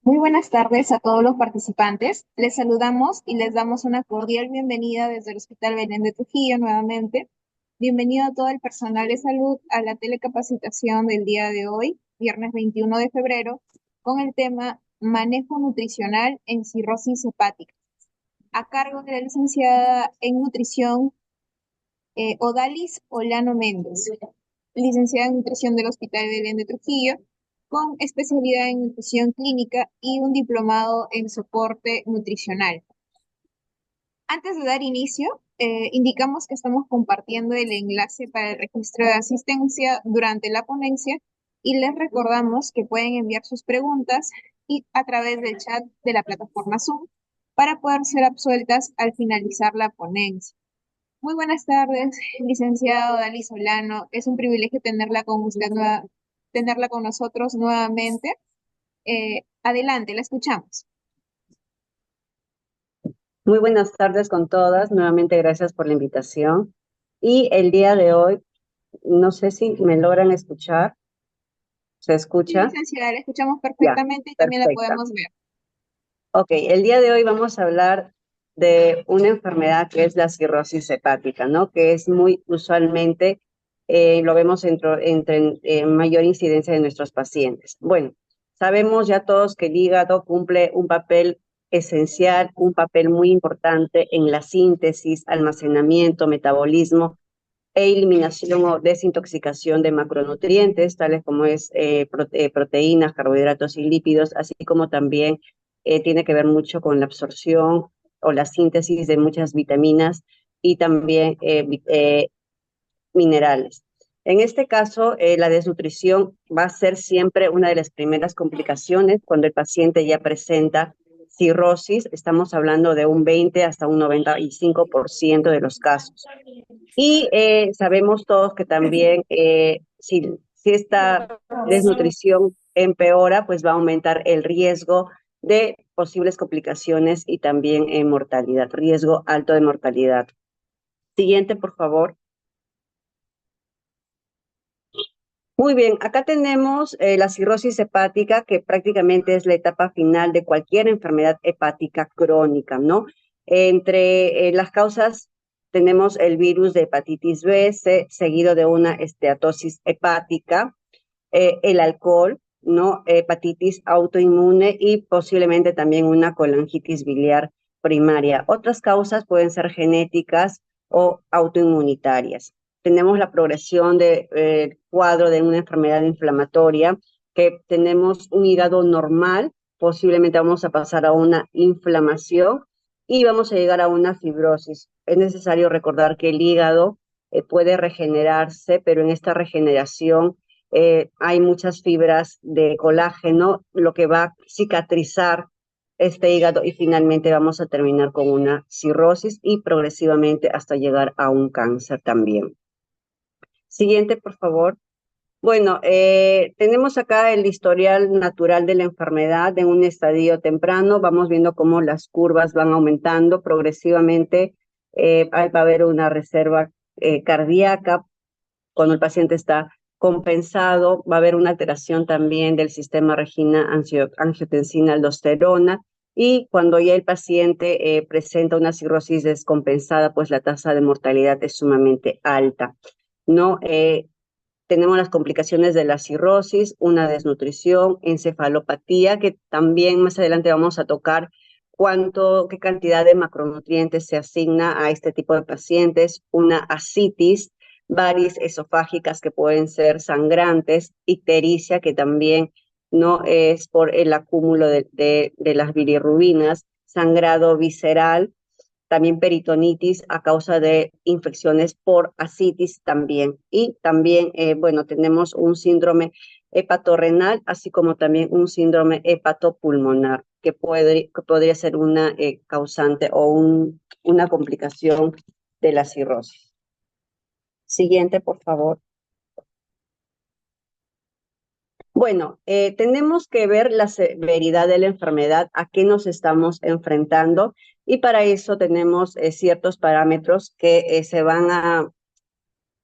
Muy buenas tardes a todos los participantes. Les saludamos y les damos una cordial bienvenida desde el Hospital Belén de Trujillo nuevamente. Bienvenido a todo el personal de salud a la telecapacitación del día de hoy, viernes 21 de febrero, con el tema Manejo nutricional en cirrosis hepática, a cargo de la licenciada en nutrición Odalis Olano Méndez, licenciada en nutrición del Hospital Belén de Trujillo, con especialidad en nutrición clínica y un diplomado en soporte nutricional. Antes de dar inicio, indicamos que estamos compartiendo el enlace para el registro de asistencia durante la ponencia y les recordamos que pueden enviar sus preguntas a través del chat de la plataforma Zoom para poder ser absueltas al finalizar la ponencia. Muy buenas tardes, licenciado Dalí Solano. Es un privilegio tenerla con usted, tenerla con nosotros nuevamente. Adelante, la escuchamos. Muy buenas tardes con todas. Nuevamente gracias por la invitación. Y el día de hoy, no sé si me logran escuchar. ¿Se Sí, escucha? licenciada, la escuchamos Ya, perfectamente y también la perfecto. podemos ver. Ok, el día de hoy vamos a hablar de una enfermedad que es la cirrosis hepática, ¿no? Que es muy usualmente, lo vemos en mayor incidencia de nuestros pacientes. Bueno, sabemos ya todos que el hígado cumple un papel esencial, un papel muy importante en la síntesis, almacenamiento, metabolismo e eliminación o desintoxicación de macronutrientes, tales como es proteínas, carbohidratos y lípidos, así como también tiene que ver mucho con la absorción o la síntesis de muchas vitaminas y también minerales. En este caso, la desnutrición va a ser siempre una de las primeras complicaciones cuando el paciente ya presenta cirrosis. Estamos hablando de un 20 hasta un 95% de los casos. Y sabemos todos que también si esta desnutrición empeora, pues va a aumentar el riesgo de posibles complicaciones y también mortalidad, riesgo alto de mortalidad. Siguiente, por favor. Muy bien, acá tenemos la cirrosis hepática, que prácticamente es la etapa final de cualquier enfermedad hepática crónica, ¿no? Entre las causas tenemos el virus de hepatitis B, seguido de una esteatosis hepática, el alcohol, ¿no? Hepatitis autoinmune y posiblemente también una colangitis biliar primaria. Otras causas pueden ser genéticas o autoinmunitarias. Tenemos la progresión del cuadro de una enfermedad inflamatoria, que tenemos un hígado normal, posiblemente vamos a pasar a una inflamación y vamos a llegar a una fibrosis. Es necesario recordar que el hígado puede regenerarse, pero en esta regeneración hay muchas fibras de colágeno, lo que va a cicatrizar este hígado y finalmente vamos a terminar con una cirrosis y progresivamente hasta llegar a un cáncer también. Siguiente, por favor. Bueno, tenemos acá el historial natural de la enfermedad en un estadio temprano. Vamos viendo cómo las curvas van aumentando progresivamente. Va a haber una reserva cardíaca cuando el paciente está compensado. Va a haber una alteración también del sistema renin-angiotensina-aldosterona. Y cuando ya el paciente presenta una cirrosis descompensada, pues la tasa de mortalidad es sumamente alta, ¿no? Tenemos las complicaciones de la cirrosis, una desnutrición, encefalopatía, que también más adelante vamos a tocar qué cantidad de macronutrientes se asigna a este tipo de pacientes, una ascitis, varices esofágicas que pueden ser sangrantes, ictericia, que también no es por el acúmulo de las bilirrubinas, sangrado visceral, también peritonitis a causa de infecciones por ascitis también. Y también, bueno, tenemos un síndrome hepatorrenal, así como también un síndrome hepatopulmonar, que podría ser una causante o una complicación de la cirrosis. Siguiente, por favor. Bueno, tenemos que ver la severidad de la enfermedad, a qué nos estamos enfrentando, y para eso tenemos ciertos parámetros que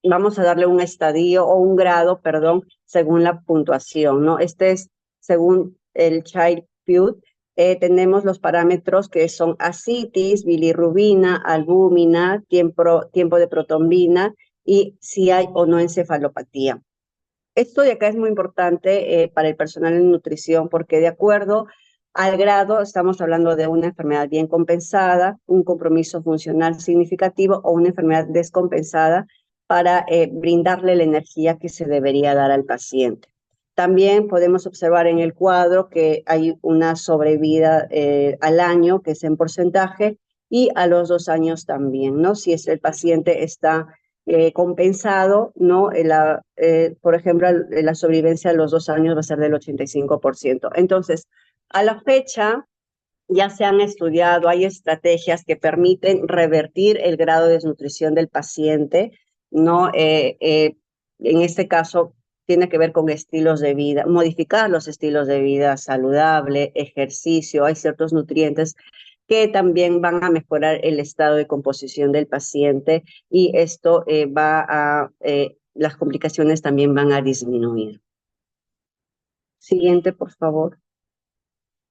vamos a darle un estadio o un grado, perdón, según la puntuación, ¿no? Este es según el Child-Pugh. Tenemos los parámetros que son ascitis, bilirrubina, albúmina, tiempo de protombina y si hay o no encefalopatía. Esto de acá es muy importante para el personal en nutrición porque de acuerdo al grado estamos hablando de una enfermedad bien compensada, un compromiso funcional significativo o una enfermedad descompensada para brindarle la energía que se debería dar al paciente. También podemos observar en el cuadro que hay una sobrevida al año, que es en porcentaje, y a los 2 años también, ¿no? Si es el paciente está compensado, ¿no? Por ejemplo, la sobrevivencia a los 2 años va a ser del 85%. Entonces, a la fecha ya se han estudiado, hay estrategias que permiten revertir el grado de desnutrición del paciente, ¿no? En este caso, tiene que ver con estilos de vida, modificar los estilos de vida saludable, ejercicio, hay ciertos nutrientes que también van a mejorar el estado de composición del paciente y esto las complicaciones también van a disminuir. Siguiente, por favor.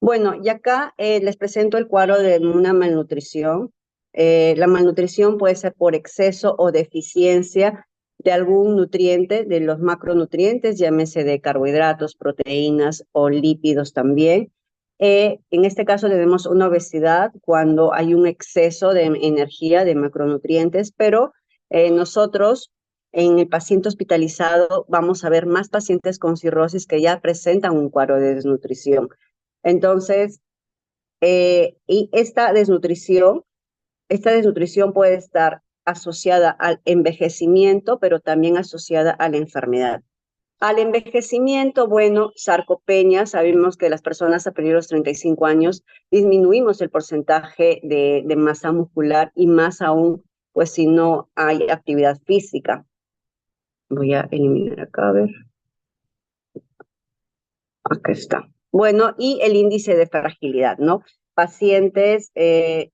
Bueno, y acá les presento el cuadro de una malnutrición. La malnutrición puede ser por exceso o deficiencia de algún nutriente, de los macronutrientes, llámese de carbohidratos, proteínas o lípidos también. En este caso tenemos una obesidad cuando hay un exceso de energía, de macronutrientes, pero nosotros en el paciente hospitalizado vamos a ver más pacientes con cirrosis que ya presentan un cuadro de desnutrición. Entonces, y esta desnutrición puede estar asociada al envejecimiento, pero también asociada a la enfermedad. Al envejecimiento, bueno, sarcopenia, sabemos que las personas a partir de los 35 años disminuimos el porcentaje de masa muscular y más aún, pues si no hay actividad física. Voy a eliminar acá, a ver. Acá está. Bueno, y el índice de fragilidad, ¿no? Pacientes en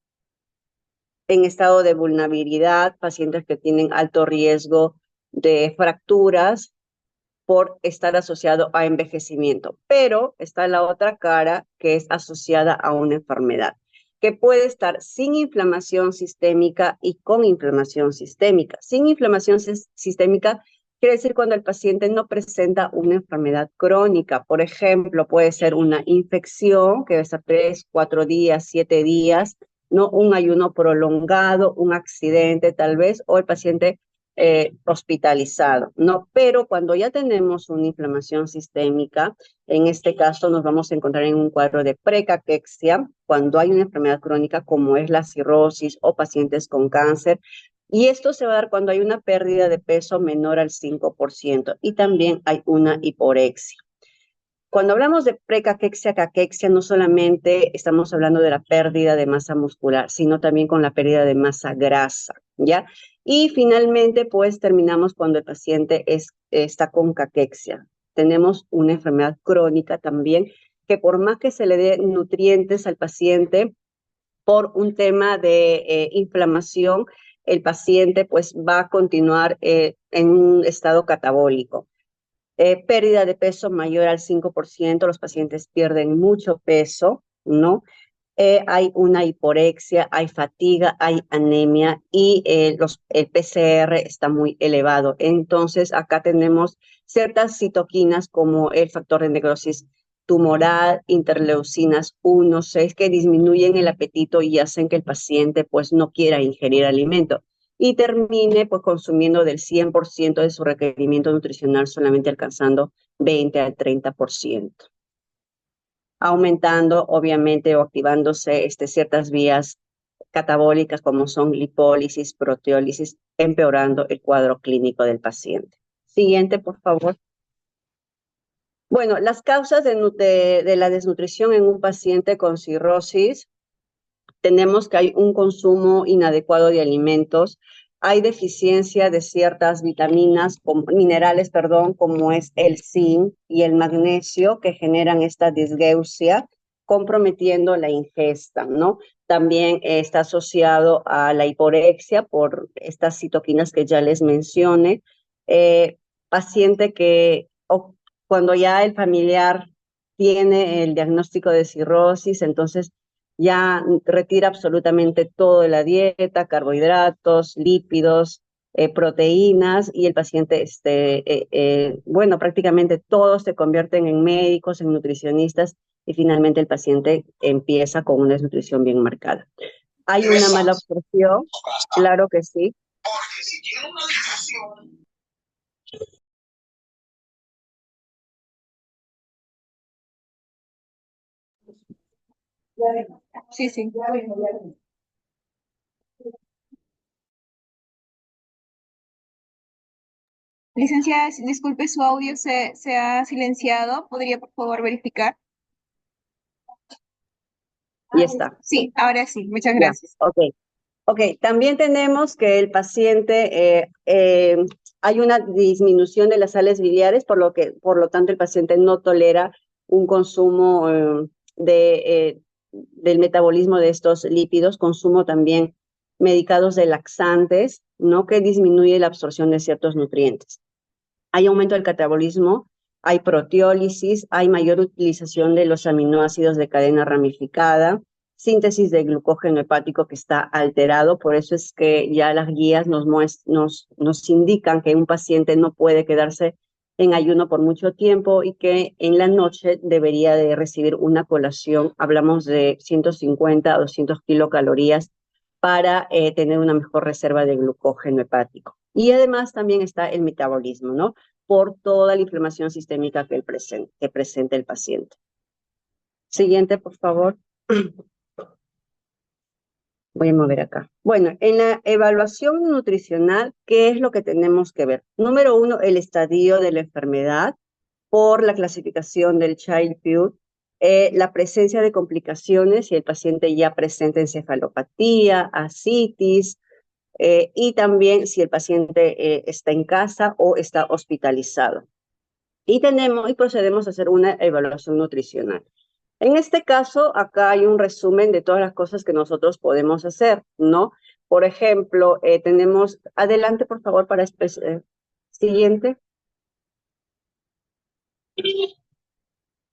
estado de vulnerabilidad, pacientes que tienen alto riesgo de fracturas por estar asociado a envejecimiento. Pero está la otra cara que es asociada a una enfermedad, que puede estar sin inflamación sistémica y con inflamación sistémica. Sin inflamación sistémica quiere decir cuando el paciente no presenta una enfermedad crónica. Por ejemplo, puede ser una infección que es a 3, 4 días, 7 días, no un ayuno prolongado, un accidente tal vez, o el paciente hospitalizado, ¿no? Pero cuando ya tenemos una inflamación sistémica, en este caso nos vamos a encontrar en un cuadro de precaquexia, cuando hay una enfermedad crónica como es la cirrosis o pacientes con cáncer, y esto se va a dar cuando hay una pérdida de peso menor al 5% y también hay una hiporexia. Cuando hablamos de precaquexia, caquexia, no solamente estamos hablando de la pérdida de masa muscular, sino también con la pérdida de masa grasa, ¿ya? Y finalmente, pues terminamos cuando el paciente está con caquexia. Tenemos una enfermedad crónica también, que por más que se le dé nutrientes al paciente, por un tema de inflamación, el paciente pues va a continuar en un estado catabólico. Pérdida de peso mayor al 5%, los pacientes pierden mucho peso, ¿no? Hay una hiporexia, hay fatiga, hay anemia y el PCR está muy elevado. Entonces, acá tenemos ciertas citoquinas como el factor de necrosis tumoral, interleucinas 1, 6, que disminuyen el apetito y hacen que el paciente pues no quiera ingerir alimento y termine pues consumiendo del 100% de su requerimiento nutricional, solamente alcanzando 20 al 30%, aumentando obviamente o activándose ciertas vías catabólicas como son lipólisis, proteólisis, empeorando el cuadro clínico del paciente. Siguiente, por favor. Bueno, las causas de la desnutrición en un paciente con cirrosis, tenemos que hay un consumo inadecuado de alimentos, hay deficiencia de ciertas vitaminas, minerales, perdón, como es el zinc y el magnesio, que generan esta disgeusia, comprometiendo la ingesta, ¿no? También está asociado a la hiporexia por estas citoquinas que ya les mencioné. Paciente que cuando ya el familiar tiene el diagnóstico de cirrosis, entonces ya retira absolutamente todo de la dieta, carbohidratos, lípidos, proteínas, y el paciente, bueno, prácticamente todos se convierten en médicos, en nutricionistas, y finalmente el paciente empieza con una desnutrición bien marcada. ¿Hay una mala absorción? Claro que sí. Porque si tiene una digestión. Sí, sí. Licenciada, disculpe, su audio se ha silenciado. ¿Podría, por favor, verificar? Y está. Sí, ahora sí. Muchas Ya, gracias. ok. Ok, también tenemos que el paciente, hay una disminución de las sales biliares, por lo tanto, el paciente no tolera un consumo del metabolismo de estos lípidos, consumo también medicados de laxantes, ¿no? Que disminuye la absorción de ciertos nutrientes. Hay aumento del catabolismo, hay proteólisis, hay mayor utilización de los aminoácidos de cadena ramificada, síntesis de glucógeno hepático que está alterado. Por eso es que ya las guías nos indican que un paciente no puede quedarse en ayuno por mucho tiempo y que en la noche debería de recibir una colación. Hablamos de 150 a 200 kilocalorías para tener una mejor reserva de glucógeno hepático. Y además también está el metabolismo, ¿no? Por toda la inflamación sistémica que presenta el paciente. Siguiente, por favor. Voy a mover acá. Bueno, en la evaluación nutricional, ¿qué es lo que tenemos que ver? Número uno, el estadio de la enfermedad por la clasificación del Child-Pugh, la presencia de complicaciones, si el paciente ya presenta encefalopatía, ascitis, y también si el paciente está en casa o está hospitalizado. Y procedemos a hacer una evaluación nutricional. En este caso, acá hay un resumen de todas las cosas que nosotros podemos hacer, ¿no? Por ejemplo, adelante por favor para siguiente.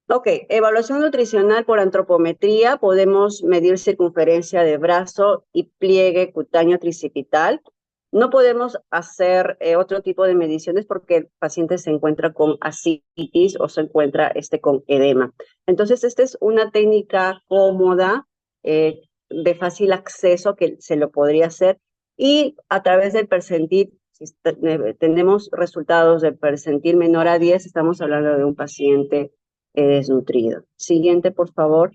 Ok, evaluación nutricional por antropometría. Podemos medir circunferencia de brazo y pliegue cutáneo tricipital. No podemos hacer otro tipo de mediciones porque el paciente se encuentra con ascitis o se encuentra con edema. Entonces, esta es una técnica cómoda, de fácil acceso que se lo podría hacer. Y a través del percentil, si tenemos resultados de percentil menor a 10, estamos hablando de un paciente desnutrido. Siguiente, por favor.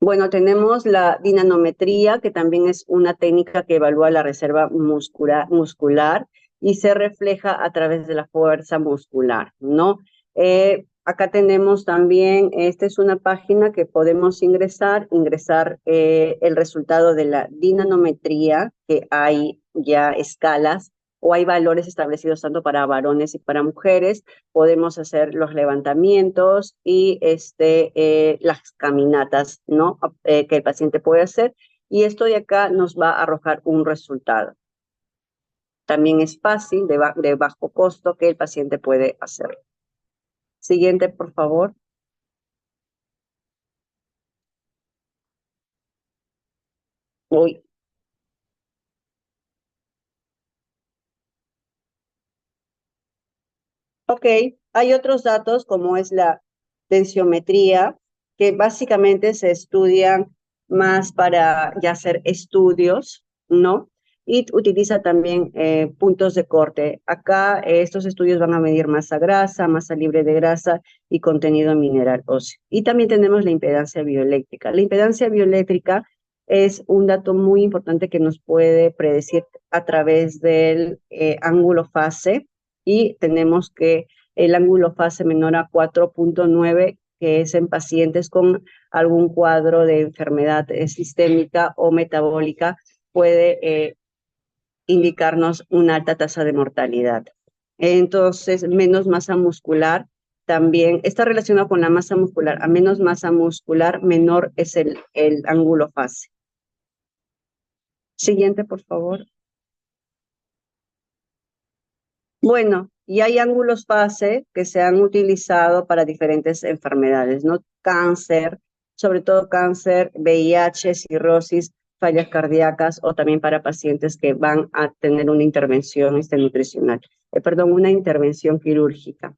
Bueno, tenemos la dinanometría, que también es una técnica que evalúa la reserva muscular y se refleja a través de la fuerza muscular, ¿no? Acá tenemos también, esta es una página que podemos ingresar el resultado de la dinanometría, que hay ya escalas o hay valores establecidos tanto para varones y para mujeres. Podemos hacer los levantamientos y las caminatas, ¿no? Que el paciente puede hacer, y esto de acá nos va a arrojar un resultado. También es fácil, de bajo costo, que el paciente puede hacer. Siguiente, por favor. Uy. Ok, hay otros datos como es la tensiometría, que básicamente se estudian más para ya hacer estudios, ¿no? Y utiliza también puntos de corte. Acá estos estudios van a medir masa grasa, masa libre de grasa y contenido mineral óseo. Y también tenemos la impedancia bioeléctrica. La impedancia bioeléctrica es un dato muy importante que nos puede predecir a través del ángulo fase, y tenemos que el ángulo fase menor a 4.9 que es en pacientes con algún cuadro de enfermedad sistémica o metabólica, puede indicarnos una alta tasa de mortalidad. Entonces, menos masa muscular también está relacionado con la masa muscular. A menos masa muscular, menor es el ángulo fase. Siguiente, por favor. Bueno, y hay ángulos fase que se han utilizado para diferentes enfermedades, ¿no? Cáncer, sobre todo cáncer, VIH, cirrosis, fallas cardíacas o también para pacientes que van a tener una intervención nutricional, perdón, una intervención quirúrgica.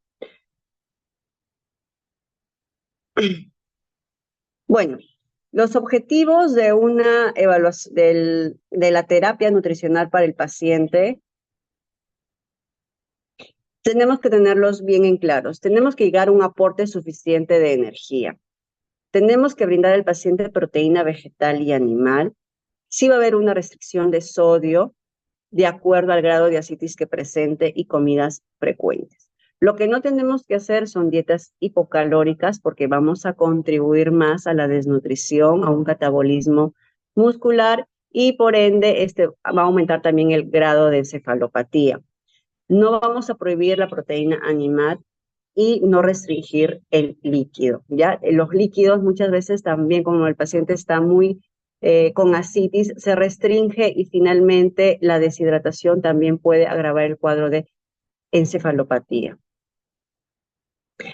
Bueno, los objetivos de una evaluación de la terapia nutricional para el paciente tenemos que tenerlos bien en claros. Tenemos que llegar a un aporte suficiente de energía. Tenemos que brindar al paciente proteína vegetal y animal. Sí va a haber una restricción de sodio de acuerdo al grado de ascitis que presente y comidas frecuentes. Lo que no tenemos que hacer son dietas hipocalóricas porque vamos a contribuir más a la desnutrición, a un catabolismo muscular y por ende va a aumentar también el grado de encefalopatía. No vamos a prohibir la proteína animal y no restringir el líquido, ¿ya? Los líquidos muchas veces también, como el paciente está muy con ascitis, se restringe y finalmente la deshidratación también puede agravar el cuadro de encefalopatía.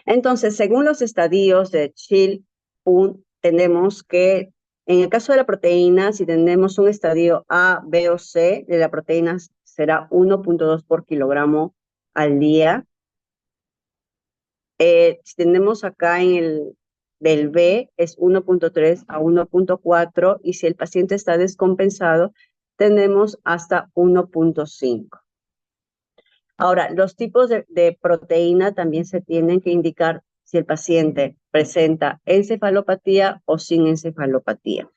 Entonces, según los estadios de Child-Pugh, tenemos que, en el caso de la proteína, si tenemos un estadio A, B o C, de la proteína será 1.2 por kilogramo al día. Si tenemos acá en el del B es 1.3 a 1.4 y si el paciente está descompensado, tenemos hasta 1.5. Ahora, los tipos de proteína también se tienen que indicar si el paciente presenta encefalopatía o sin encefalopatía.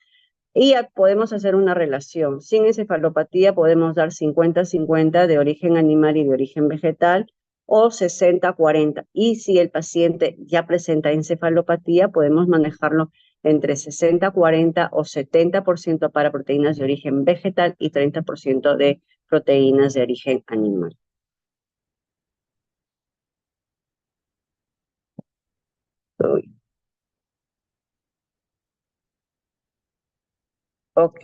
Y podemos hacer una relación. Sin encefalopatía podemos dar 50-50 de origen animal y de origen vegetal o 60-40. Y si el paciente ya presenta encefalopatía, podemos manejarlo entre 60-40 o 70% para proteínas de origen vegetal y 30% de proteínas de origen animal. Ok,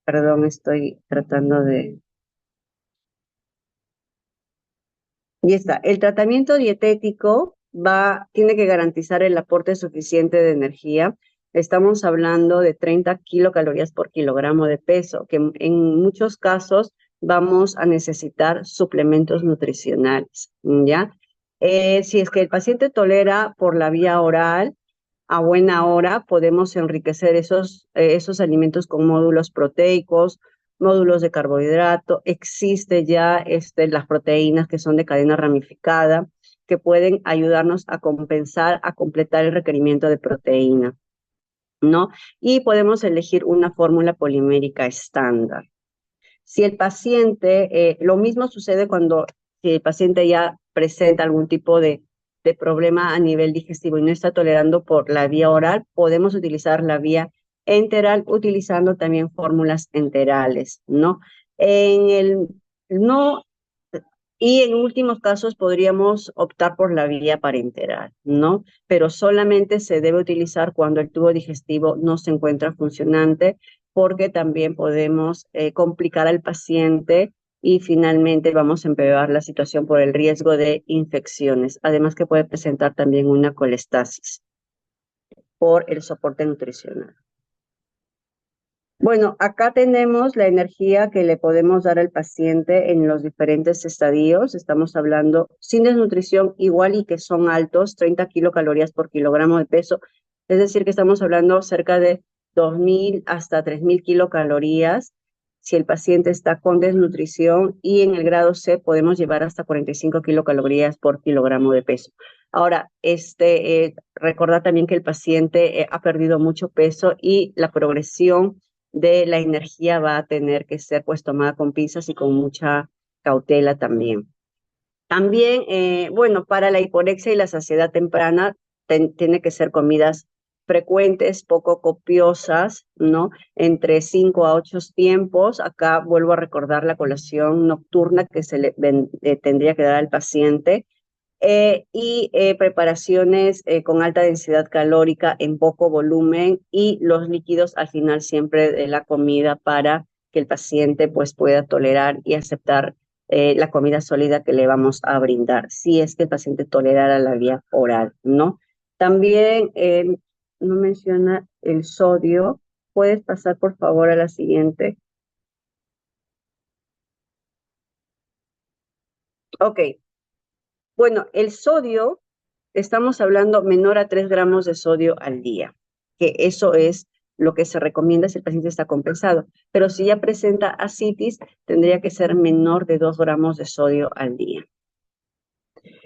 perdón, estoy tratando de... Y está, el tratamiento dietético tiene que garantizar el aporte suficiente de energía. Estamos hablando de 30 kilocalorías por kilogramo de peso, que en muchos casos vamos a necesitar suplementos nutricionales, ¿ya? Si es que el paciente tolera por la vía oral, a buena hora podemos enriquecer esos alimentos con módulos proteicos, módulos de carbohidrato. Existe ya las proteínas que son de cadena ramificada, que pueden ayudarnos a compensar, a completar el requerimiento de proteína, ¿no? Y podemos elegir una fórmula polimérica estándar. Si el paciente, lo mismo sucede si el paciente ya presenta algún tipo de problema a nivel digestivo y no está tolerando por la vía oral, podemos utilizar la vía enteral utilizando también fórmulas enterales, ¿no? No, y en últimos casos podríamos optar por la vía parenteral, ¿no? Pero solamente se debe utilizar cuando el tubo digestivo no se encuentra funcionante, porque también podemos complicar al paciente y finalmente vamos a empeorar la situación por el riesgo de infecciones, además que puede presentar también una colestasis por el soporte nutricional. Bueno, acá tenemos la energía que le podemos dar al paciente en los diferentes estadios. Estamos hablando sin desnutrición igual y que son altos, 30 kilocalorías por kilogramo de peso. Es decir, que estamos hablando cerca de 2.000 hasta 3.000 kilocalorías si el paciente está con desnutrición y en el grado C podemos llevar hasta 45 kilocalorías por kilogramo de peso. Ahora, recordar también que el paciente ha perdido mucho peso y la progresión de la energía va a tener que ser pues tomada con pinzas y con mucha cautela también. También, bueno, para la hiporexia y la saciedad temprana tiene que ser comidas frecuentes, poco copiosas, ¿no? Entre 5 a 8 tiempos. Acá vuelvo a recordar la colación nocturna que se le tendría que dar al paciente. Y preparaciones con alta densidad calórica en poco volumen y los líquidos al final siempre de la comida para que el paciente pues pueda tolerar y aceptar la comida sólida que le vamos a brindar, si es que el paciente tolerara la vía oral, ¿no? También no menciona el sodio. ¿Puedes pasar por favor a la siguiente? Ok, bueno, el sodio, estamos hablando menor a 3 gramos de sodio al día, que eso es lo que se recomienda si el paciente está compensado. Pero si ya presenta ascitis, tendría que ser menor de 2 gramos de sodio al día.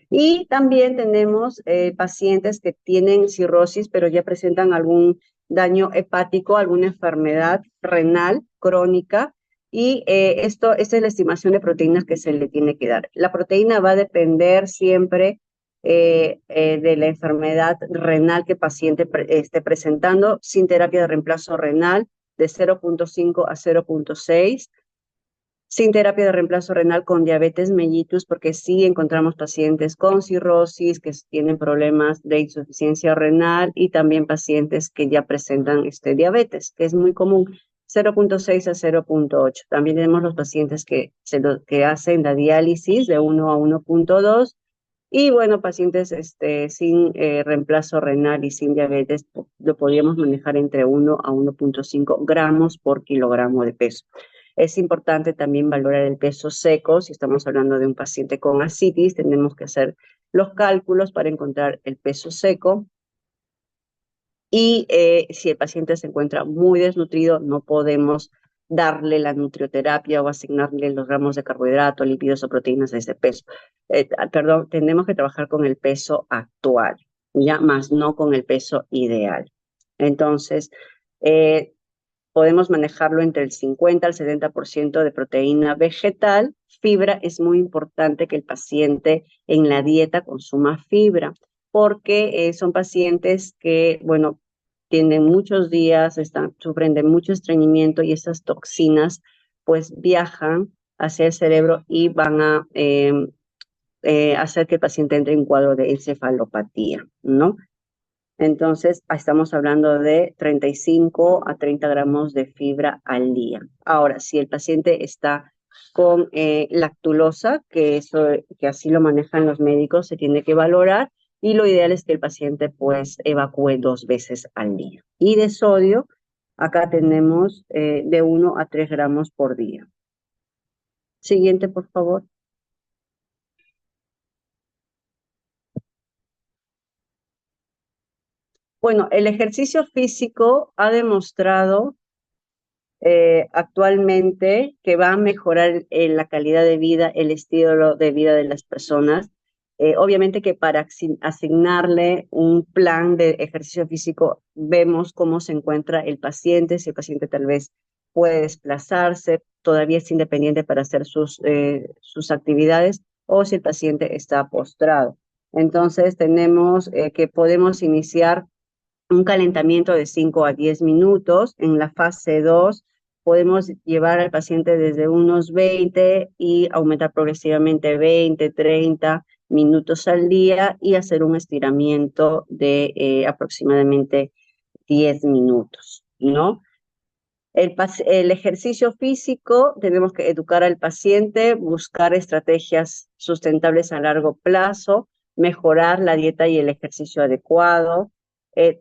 Y también tenemos pacientes que tienen cirrosis, pero ya presentan algún daño hepático, alguna enfermedad renal crónica. Y esta es la estimación de proteínas que se le tiene que dar. La proteína va a depender siempre de la enfermedad renal que el paciente esté presentando, sin terapia de reemplazo renal, de 0,5 a 0,6, sin terapia de reemplazo renal con diabetes mellitus, porque sí encontramos pacientes con cirrosis que tienen problemas de insuficiencia renal y también pacientes que ya presentan diabetes, que es muy común, 0,6 a 0,8. También tenemos los pacientes que hacen la diálisis de 1 a 1,2. Y bueno, pacientes sin reemplazo renal y sin diabetes lo podríamos manejar entre 1 a 1,5 gramos por kilogramo de peso. Es importante también valorar el peso seco. Si estamos hablando de un paciente con ascitis, tenemos que hacer los cálculos para encontrar el peso seco. Y si el paciente se encuentra muy desnutrido, no podemos darle la nutrioterapia o asignarle los gramos de carbohidrato, lípidos o proteínas de ese peso. Perdón, tenemos que trabajar con el peso actual, ya más no con el peso ideal. Entonces, eh, podemos manejarlo entre el 50 al 70% de proteína vegetal. Fibra, es muy importante que el paciente en la dieta consuma fibra, porque son pacientes que, bueno, tienen muchos días, sufren de mucho estreñimiento y esas toxinas pues viajan hacia el cerebro y van a hacer que el paciente entre en un cuadro de encefalopatía, ¿no? Entonces, estamos hablando de 35 a 30 gramos de fibra al día. Ahora, si el paciente está con lactulosa, que así lo manejan los médicos, se tiene que valorar y lo ideal es que el paciente pues evacúe 2 veces al día. Y de sodio, acá tenemos de 1 a 3 gramos por día. Siguiente, por favor. Bueno, el ejercicio físico ha demostrado actualmente que va a mejorar la calidad de vida, el estilo de vida de las personas. Obviamente que para asignarle un plan de ejercicio físico vemos cómo se encuentra el paciente, si el paciente tal vez puede desplazarse, todavía es independiente para hacer sus actividades o si el paciente está postrado. Entonces tenemos que podemos iniciar un calentamiento de 5 a 10 minutos. En la fase 2 podemos llevar al paciente desde unos 20 y aumentar progresivamente 20, 30 minutos al día y hacer un estiramiento de aproximadamente 10 minutos, ¿no? El ejercicio físico, tenemos que educar al paciente, buscar estrategias sustentables a largo plazo, mejorar la dieta y el ejercicio adecuado,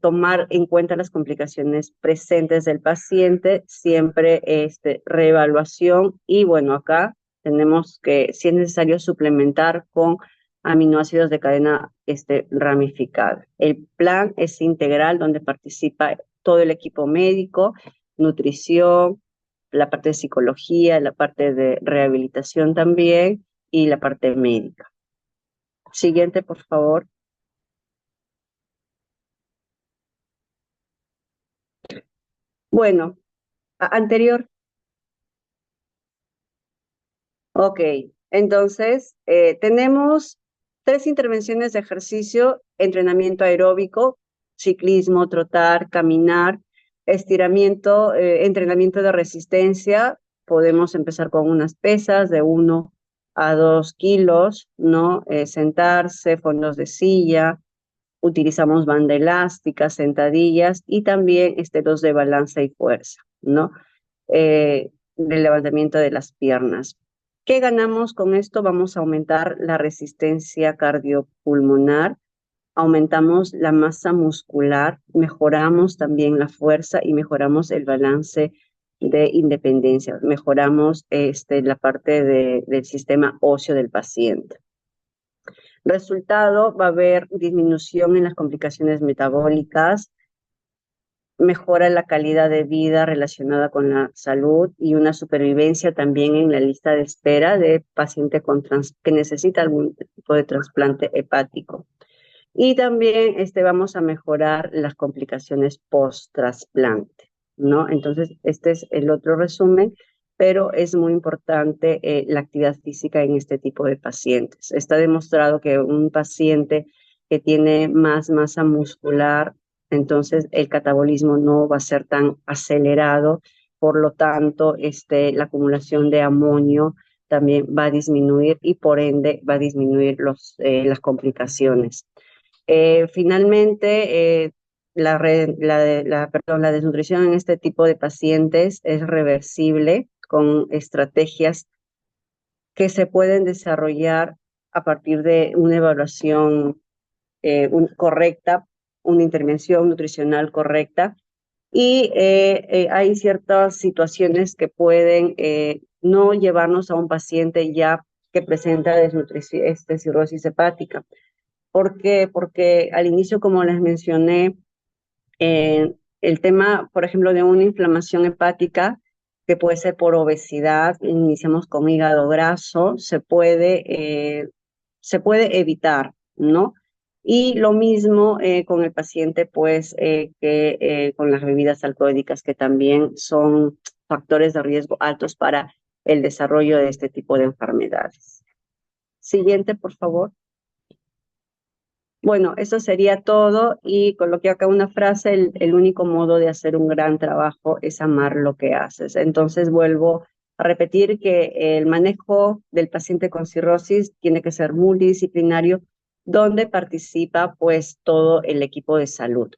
tomar en cuenta las complicaciones presentes del paciente, siempre reevaluación y bueno, acá tenemos que, si es necesario, suplementar con aminoácidos de cadena ramificada. El plan es integral donde participa todo el equipo médico, nutrición, la parte de psicología, la parte de rehabilitación también y la parte médica. Siguiente, por favor. Bueno, anterior. Ok, entonces tenemos 3 intervenciones de ejercicio: entrenamiento aeróbico, ciclismo, trotar, caminar, estiramiento, entrenamiento de resistencia. Podemos empezar con unas pesas de 1 a 2 kilos, ¿no? Sentarse, fondos de silla, utilizamos banda elástica, sentadillas y también los de balanza y fuerza, ¿no? El levantamiento de las piernas. ¿Qué ganamos con esto? Vamos a aumentar la resistencia cardiopulmonar, aumentamos la masa muscular, mejoramos también la fuerza y mejoramos el balance de independencia, mejoramos la parte del sistema óseo del paciente. Resultado, va a haber disminución en las complicaciones metabólicas, mejora la calidad de vida relacionada con la salud y una supervivencia también en la lista de espera de paciente que necesita algún tipo de trasplante hepático. Y también vamos a mejorar las complicaciones post-trasplante, ¿no? Entonces, este es el otro resumen, pero es muy importante la actividad física en este tipo de pacientes. Está demostrado que un paciente que tiene más masa muscular, entonces el catabolismo no va a ser tan acelerado, por lo tanto, la acumulación de amonio también va a disminuir y por ende va a disminuir las complicaciones. Finalmente, la desnutrición en este tipo de pacientes es reversible con estrategias que se pueden desarrollar a partir de una evaluación correcta, una intervención nutricional correcta. Y hay ciertas situaciones que pueden no llevarnos a un paciente ya que presenta cirrosis hepática. ¿Por qué? Porque al inicio, como les mencioné, el tema, por ejemplo, de una inflamación hepática, que puede ser por obesidad, iniciamos con hígado graso, se puede evitar, ¿no? Y lo mismo con el paciente, pues, que con las bebidas alcohólicas, que también son factores de riesgo altos para el desarrollo de este tipo de enfermedades. Siguiente, por favor. Bueno, eso sería todo y coloqué acá una frase: el único modo de hacer un gran trabajo es amar lo que haces. Entonces vuelvo a repetir que el manejo del paciente con cirrosis tiene que ser multidisciplinario, donde participa pues todo el equipo de salud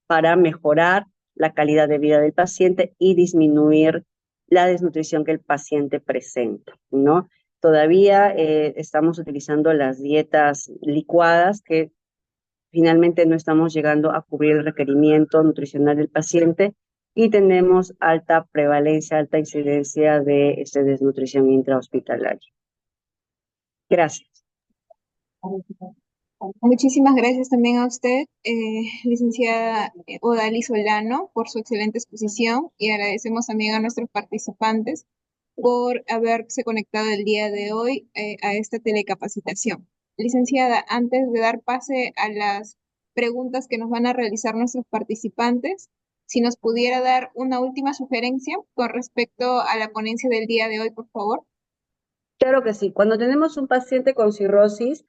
para mejorar la calidad de vida del paciente y disminuir la desnutrición que el paciente presenta, ¿no? Todavía estamos utilizando las dietas licuadas que finalmente no estamos llegando a cubrir el requerimiento nutricional del paciente y tenemos alta prevalencia, alta incidencia de desnutrición intrahospitalaria. Gracias. Muchísimas gracias también a usted, licenciada Odalí Solano, por su excelente exposición y agradecemos también a nuestros participantes por haberse conectado el día de hoy a esta telecapacitación. Licenciada, antes de dar pase a las preguntas que nos van a realizar nuestros participantes, si nos pudiera dar una última sugerencia con respecto a la ponencia del día de hoy, por favor. Claro que sí. Cuando tenemos un paciente con cirrosis,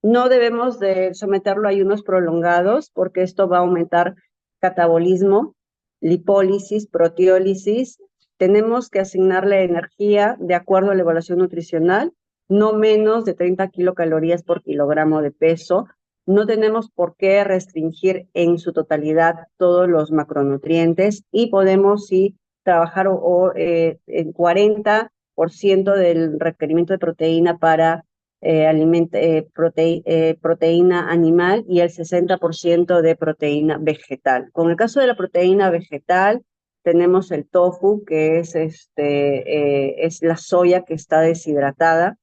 no debemos de someterlo a ayunos prolongados porque esto va a aumentar catabolismo, lipólisis, proteólisis. Tenemos que asignarle energía de acuerdo a la evaluación nutricional, no menos de 30 kilocalorías por kilogramo de peso. No tenemos por qué restringir en su totalidad todos los macronutrientes y podemos sí trabajar en 40% del requerimiento de proteína para proteína animal y el 60% de proteína vegetal. Con el caso de la proteína vegetal, tenemos el tofu, que es la soya que está deshidratada,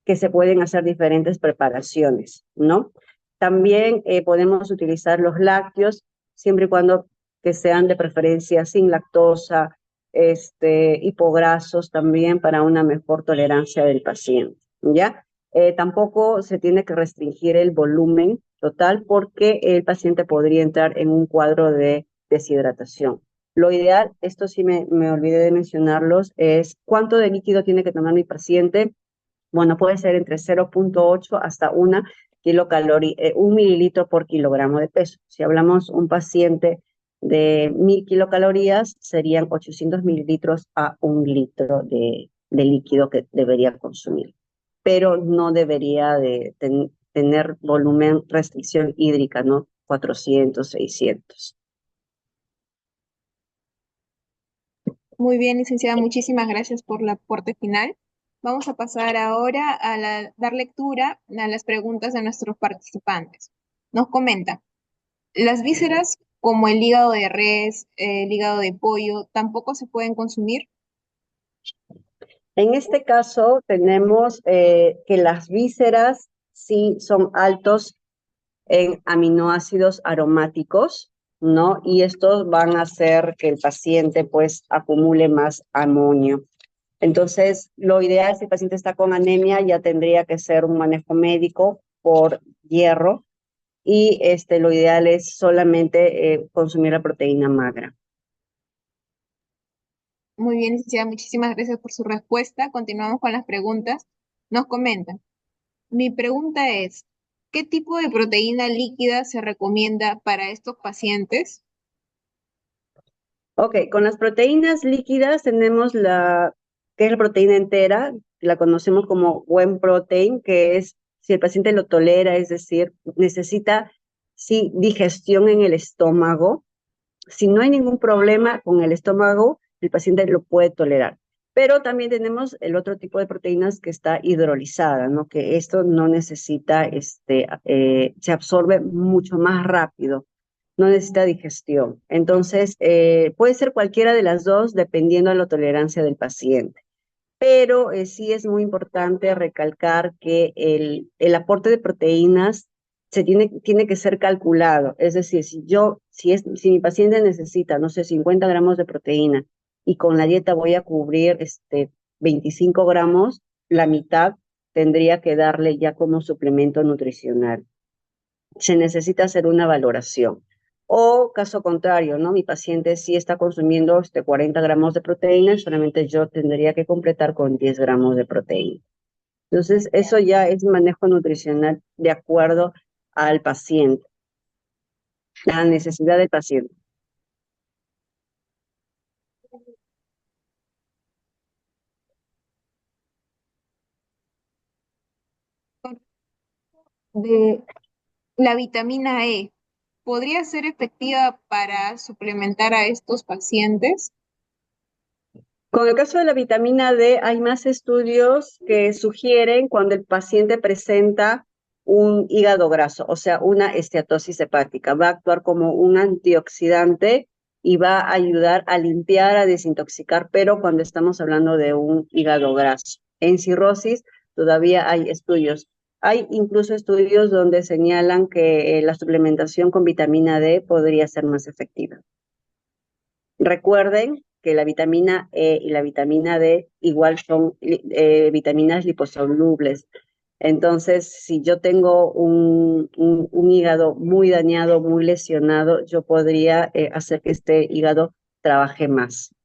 que se pueden hacer diferentes preparaciones, ¿no? También podemos utilizar los lácteos, siempre y cuando que sean de preferencia sin lactosa, hipograsos también para una mejor tolerancia del paciente, ¿ya? Tampoco se tiene que restringir el volumen total porque el paciente podría entrar en un cuadro de deshidratación. Lo ideal, esto sí me olvidé de mencionarlos, es cuánto de líquido tiene que tomar mi paciente Bueno, puede ser entre 0,8 hasta 1 mililitro por kilogramo de peso. Si hablamos un paciente de 1.000 kilocalorías, serían 800 mililitros a 1 litro de líquido que debería consumir. Pero no debería de tener volumen, restricción hídrica, ¿no? 400, 600. Muy bien, licenciada, muchísimas gracias por el aporte final. Vamos a pasar ahora a dar lectura a las preguntas de nuestros participantes. Nos comenta, las vísceras como el hígado de res, el hígado de pollo, tampoco se pueden consumir. En este caso, tenemos que las vísceras sí son altos en aminoácidos aromáticos, ¿no? Y estos van a hacer que el paciente pues acumule más amonio. Entonces, lo ideal si el paciente está con anemia ya tendría que ser un manejo médico por hierro y lo ideal es solamente consumir la proteína magra. Muy bien, licenciada, muchísimas gracias por su respuesta. Continuamos con las preguntas. Nos comentan, mi pregunta es, ¿qué tipo de proteína líquida se recomienda para estos pacientes? Ok, con las proteínas líquidas tenemos que es la proteína entera, la conocemos como whey protein, que es si el paciente lo tolera, es decir, necesita sí, digestión en el estómago. Si no hay ningún problema con el estómago, el paciente lo puede tolerar. Pero también tenemos el otro tipo de proteínas que está hidrolizada, ¿no? Que esto no necesita, se absorbe mucho más rápido, no necesita digestión. Entonces, puede ser cualquiera de las dos dependiendo de la tolerancia del paciente. Pero sí es muy importante recalcar que el aporte de proteínas tiene que ser calculado. Es decir, si mi paciente necesita, no sé, 50 gramos de proteína y con la dieta voy a cubrir 25 gramos, la mitad tendría que darle ya como suplemento nutricional. Se necesita hacer una valoración. O caso contrario, ¿no? Mi paciente sí está consumiendo 40 gramos de proteína, solamente yo tendría que completar con 10 gramos de proteína. Entonces, eso ya es manejo nutricional de acuerdo al paciente, la necesidad del paciente. De la vitamina E, ¿podría ser efectiva para suplementar a estos pacientes? Con el caso de la vitamina D, hay más estudios que sugieren cuando el paciente presenta un hígado graso, o sea, una esteatosis hepática. Va a actuar como un antioxidante y va a ayudar a limpiar, a desintoxicar, pero cuando estamos hablando de un hígado graso. En cirrosis todavía hay estudios. Hay incluso estudios donde señalan que la suplementación con vitamina D podría ser más efectiva. Recuerden que la vitamina E y la vitamina D igual son vitaminas liposolubles. Entonces, si yo tengo un hígado muy dañado, muy lesionado, yo podría hacer que este hígado trabaje más.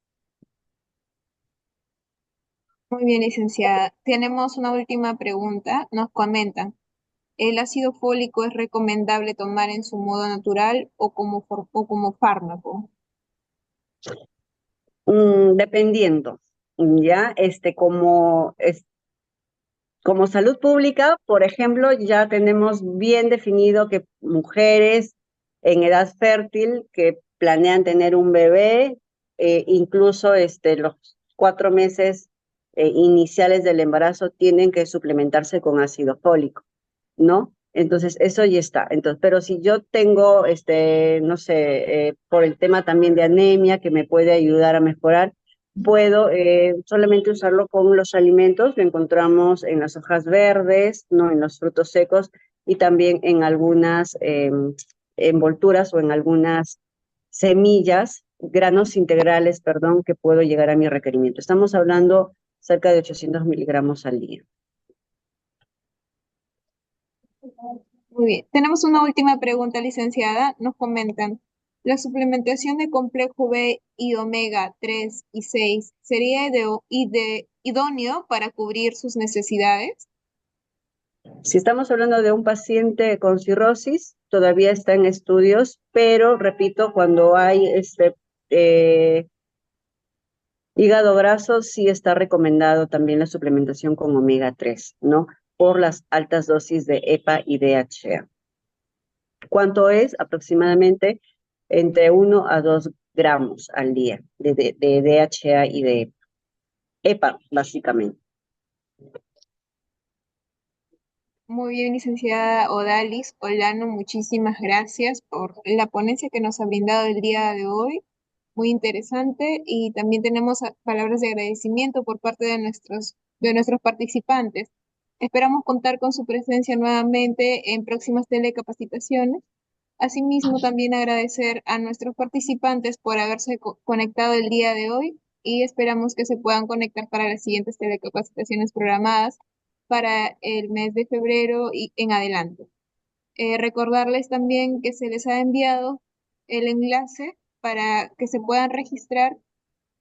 Muy bien, licenciada. Tenemos una última pregunta. Nos comentan, ¿el ácido fólico es recomendable tomar en su modo natural o como fármaco? Dependiendo, ¿ya? Como salud pública, por ejemplo, ya tenemos bien definido que mujeres en edad fértil que planean tener un bebé, incluso los 4 meses iniciales del embarazo tienen que suplementarse con ácido fólico, ¿no? Entonces, eso ya está. Entonces, pero si yo tengo, no sé, por el tema también de anemia que me puede ayudar a mejorar, puedo solamente usarlo con los alimentos, lo encontramos en las hojas verdes, ¿no? En los frutos secos y también en algunas envolturas o en algunas semillas, granos integrales, perdón, que puedo llegar a mi requerimiento. Estamos hablando cerca de 800 miligramos al día. Muy bien. Tenemos una última pregunta, licenciada. Nos comentan, ¿la suplementación de complejo B y omega 3 y 6 sería idóneo para cubrir sus necesidades? Si estamos hablando de un paciente con cirrosis, todavía está en estudios, pero repito, cuando hay eh, hígado graso, sí está recomendado también la suplementación con omega 3, ¿no? Por las altas dosis de EPA y DHA. ¿Cuánto es? Aproximadamente entre 1 a 2 gramos al día de DHA y de EPA, básicamente. Muy bien, licenciada Odalis Olano, muchísimas gracias por la ponencia que nos ha brindado el día de hoy. Muy interesante y también tenemos palabras de agradecimiento por parte de nuestros participantes. Esperamos contar con su presencia nuevamente en próximas telecapacitaciones. Asimismo, también agradecer a nuestros participantes por haberse conectado el día de hoy y esperamos que se puedan conectar para las siguientes telecapacitaciones programadas para el mes de febrero y en adelante. Recordarles también que se les ha enviado el enlace para que se puedan registrar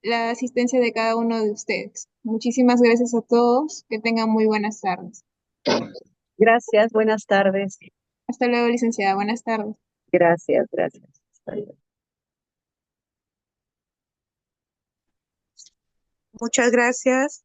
la asistencia de cada uno de ustedes. Muchísimas gracias a todos. Que tengan muy buenas tardes. Gracias, buenas tardes. Hasta luego, licenciada. Buenas tardes. Gracias, gracias. Muchas gracias.